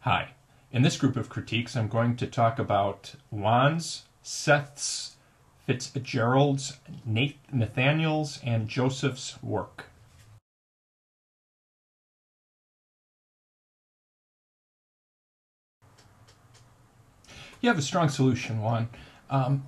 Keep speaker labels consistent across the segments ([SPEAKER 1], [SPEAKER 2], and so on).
[SPEAKER 1] Hi. In this group of critiques, I'm going to talk about Juan's, Seth's, Fitzgerald's, Nathaniel's, and Joseph's work. You have a strong solution, Juan. I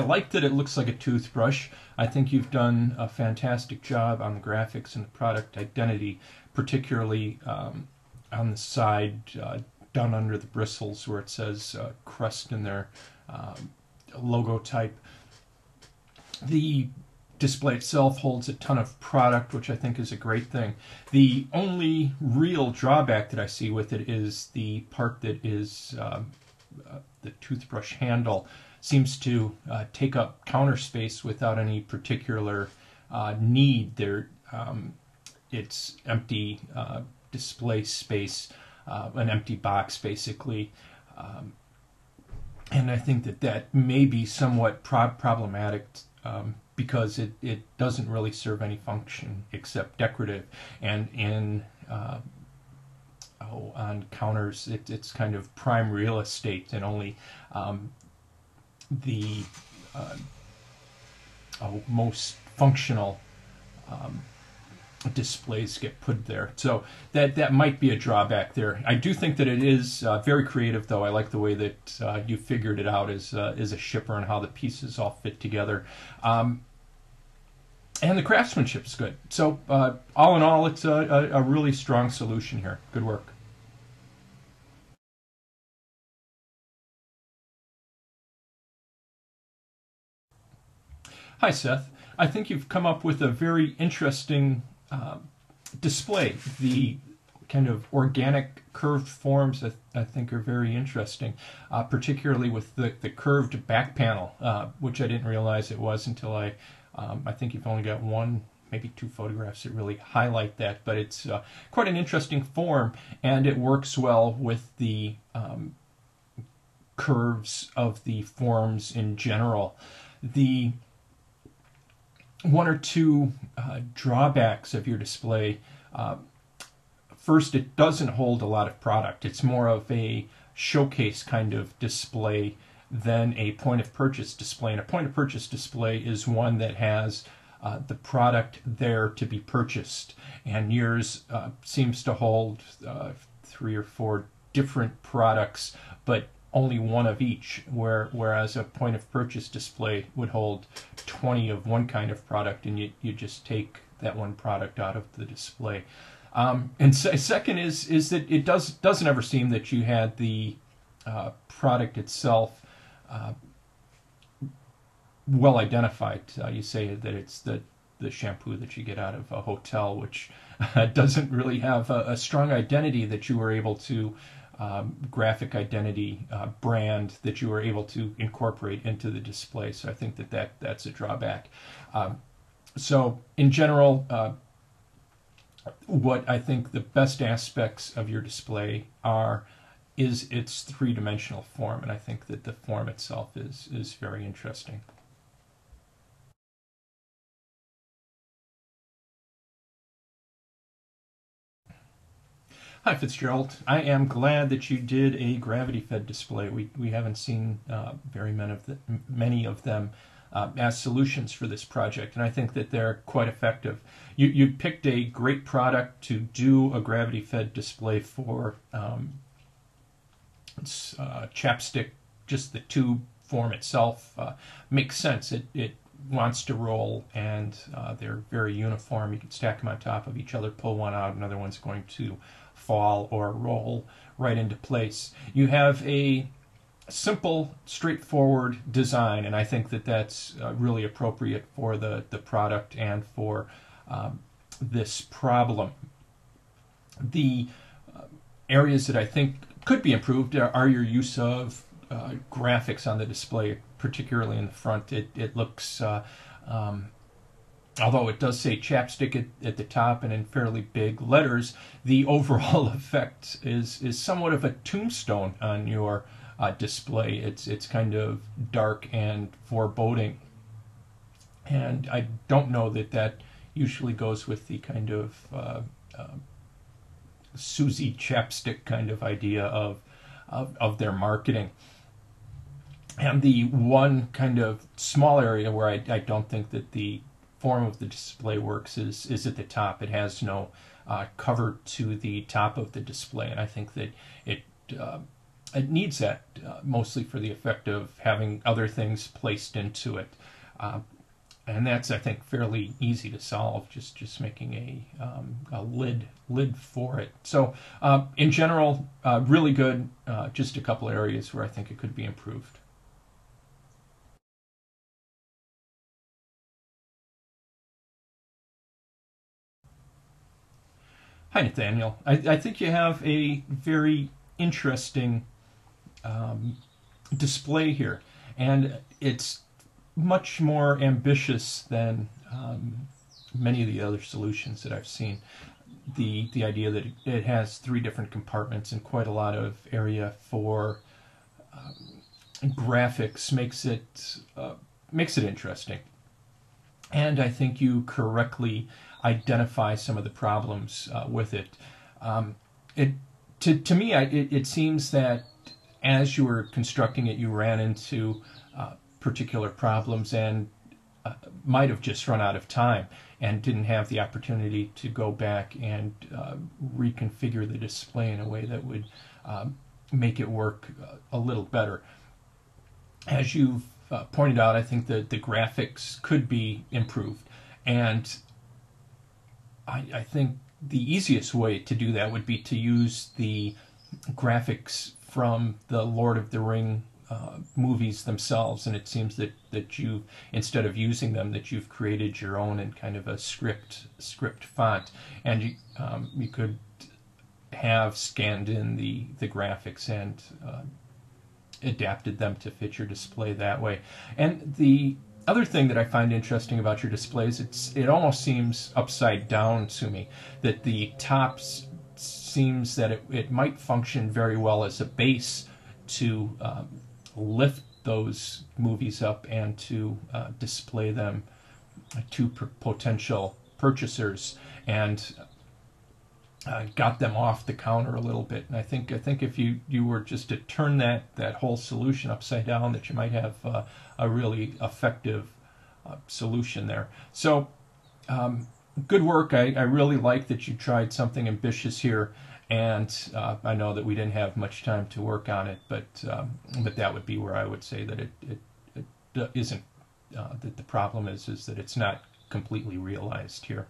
[SPEAKER 1] like that it looks like a toothbrush. I think you've done a fantastic job on the graphics and the product identity, particularly on the side down under the bristles where it says Crest in their logo type. The display itself holds a ton of product, which I think is a great thing. The only real drawback that I see with it is the part that is the toothbrush handle seems to take up counter space without any particular need. It's empty display space, an empty box basically. And I think that may be somewhat problematic because it doesn't really serve any function except decorative. And on counters, it's kind of prime real estate, and only the most functional displays get put there. So that might be a drawback there. I do think that it is very creative, though. I like the way that you figured it out as a shipper and how the pieces all fit together. And the craftsmanship's good. So all in all, it's a really strong solution here. Good work. Hi, Seth. I think you've come up with a very interesting display. The kind of organic curved forms I think are very interesting, particularly with the curved back panel, which I didn't realize it was until I think you've only got one, maybe two photographs that really highlight that, but it's quite an interesting form, and it works well with the curves of the forms in general. The one or two drawbacks of your display. First, it doesn't hold a lot of product. It's more of a showcase kind of display than a point of purchase display. And a point of purchase display is one that has the product there to be purchased. And yours seems to hold 3 or 4 different products, but only one of each, whereas a point of purchase display would hold 20 of one kind of product, and you just take that one product out of the display. And second is that it doesn't ever seem that you had the product itself well identified. You say that it's the shampoo that you get out of a hotel, which doesn't really have a strong identity that you were able to graphic identity brand that you were able to incorporate into the display. So I think that's a drawback. So in general, what I think the best aspects of your display is its three-dimensional form, and I think that the form itself is very interesting. Hi, Fitzgerald. I am glad that you did a gravity-fed display. We haven't seen very many of them as solutions for this project, and I think that they're quite effective. You picked a great product to do a gravity-fed display for. It's chapstick, just the tube form itself makes sense. It wants to roll, and they're very uniform. You can stack them on top of each other, pull one out, another one's going to fall or roll right into place. You have a simple, straightforward design, and I think that's really appropriate for the product and for this problem. The areas that I think could be improved are your use of graphics on the display, particularly in the front. It looks although it does say chapstick at the top and in fairly big letters, the overall effect is somewhat of a tombstone on your display. It's kind of dark and foreboding, and I don't know that usually goes with the kind of Susie chapstick kind of idea of their marketing. And the one kind of small area where I don't think that the form of the display works is at the top. It has no cover to the top of the display, and I think that it needs that mostly for the effect of having other things placed into it. And that's, I think, fairly easy to solve, just making a lid for it. So in general, really good, just a couple areas where I think it could be improved. Hi, Nathaniel. I think you have a very interesting display here, and it's much more ambitious than many of the other solutions that I've seen. The idea that it has 3 different compartments and quite a lot of area for graphics makes it interesting. And I think you correctly identify some of the problems with it. To me, it seems that as you were constructing it, you ran into particular problems and might have just run out of time and didn't have the opportunity to go back and reconfigure the display in a way that would make it work a little better. As you've pointed out, I think that the graphics could be improved, and I think the easiest way to do that would be to use the graphics from the Lord of the Ring movies themselves, and it seems that you, instead of using them, that you've created your own in kind of a script font, and you could have scanned in the graphics and adapted them to fit your display that way. And the other thing that I find interesting about your displays, it almost seems upside down to me, that the top seems that it might function very well as a base to lift those movies up and to display them to potential purchasers, and got them off the counter a little bit. And I think if you were just to turn that whole solution upside down, that you might have a really effective solution there. So good work. I really like that you tried something ambitious here, and I know that we didn't have much time to work on it, but that would be where I would say that it isn't, that the problem is that it's not completely realized here.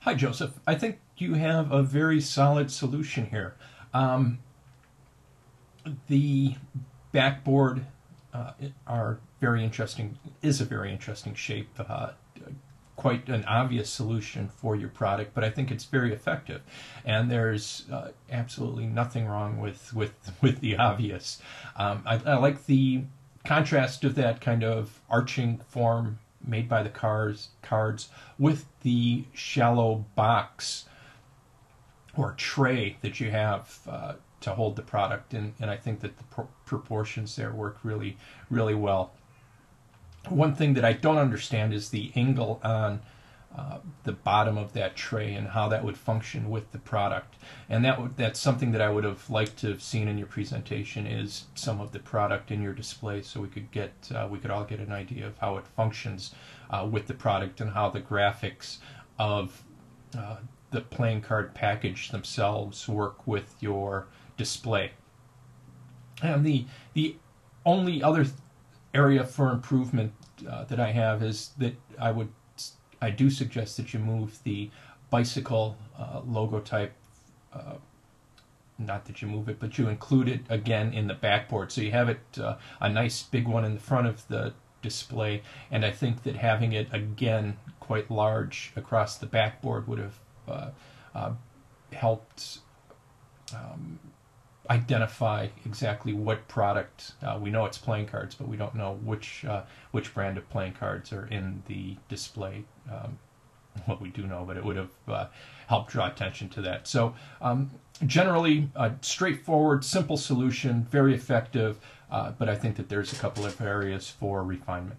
[SPEAKER 1] Hi, Joseph. I think you have a very solid solution here. The backboard is a very interesting shape. Quite an obvious solution for your product, but I think it's very effective. And there's absolutely nothing wrong with the obvious. I like the contrast of that kind of arching form made by the cards with the shallow box or tray that you have to hold the product, and I think that the proportions there work really, really well. One thing that I don't understand is the angle on the bottom of that tray and how that would function with the product, and that's something that I would have liked to have seen in your presentation, is some of the product in your display, so we could all get an idea of how it functions with the product and how the graphics of the playing card package themselves work with your display. And the only other area for improvement that I have is that I do suggest that you move the bicycle logo type, not that you move it, but you include it again in the backboard. So you have it a nice big one in the front of the display, and I think that having it again quite large across the backboard would have helped identify exactly what product. We know it's playing cards, but we don't know which brand of playing cards are in the display. What we do know, but it would have helped draw attention to that. So generally, a straightforward, simple solution, very effective. but I think that there's a couple of areas for refinement.